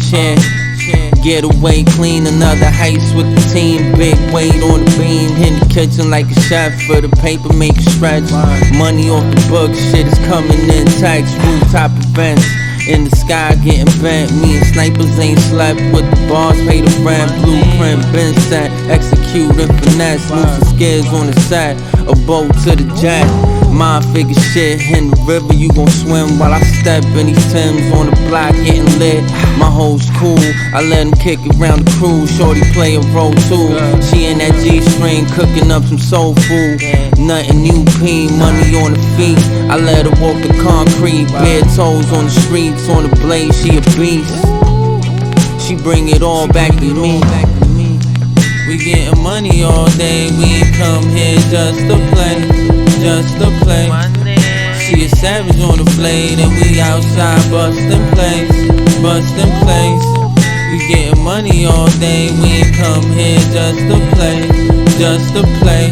Shit. Get away clean, another heist with the team. Big weight on the beam, in the kitchen like a chef for the paper, make it stretch. Money off the books, shit is coming in text. Rooftop events, in the sky getting bent. Me and snipers ain't slept with the bars, pay the rent. Blueprint been set, execute and finesse. Losing Skizz on the set, a boat to the jet. Mind figure shit in the river, you gon' swim while I step in these Timbs on the block getting lit. My hoes cool, I let him kick it round the crew. Shorty play a role too. She in that G-string cooking up some soul food. Nothing UP, money on the feet. I let her walk the concrete, bare toes on the streets, on the blade, she a beast. She bring it all back to me. We getting money all day, we ain't come here just to play, just to play. She a savage on the blade and we outside bustin' plays, bustin' plays. We getting money all day, we ain't come here just to play, just to play.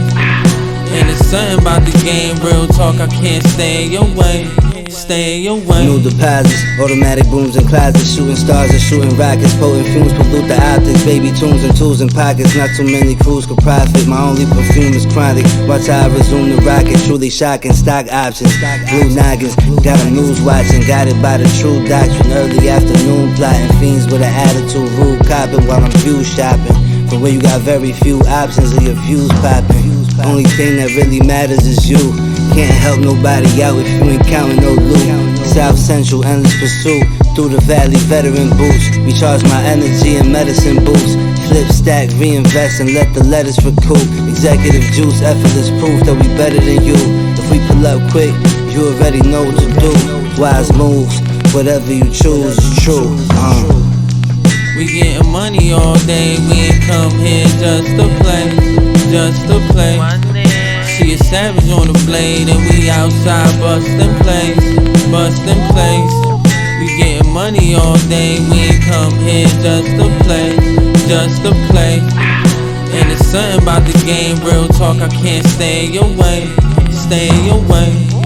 And it's something about the game, real talk, I can't stay away. Stay away. New deposits, automatic booms and closets, shooting stars and shooting rockets, potent fumes pollute the optics, baby tunes and tools in pockets. Not too many crews could profit. My only perfume is chronic. Watch how I resume the rocket. Truly shocking. Stock options, blue noggins. Got a news watching, guided by the true doctrine. Early afternoon plotting, fiends with an attitude, rude copping while I'm view shopping. But where you got very few options and your views popping. Only thing that really matters is you. Can't help nobody out if you ain't counting no loot. South Central, endless pursuit. Through the valley, veteran boots. Recharge my energy in medicine boots. Flip, stack, reinvest, and let the letters recoup. Executive juice, effortless proof that we better than you. If we pull up quick, you already know what to do. Wise moves, whatever you choose is true. We getting money all day, we ain't come here just to play, just to play. She a savage on the blade and we outside bustin' plays, bustin' plays. We getting money all day, we ain't come here just to play, just to play. And it's something about the game, real talk, I can't stay away, stay away.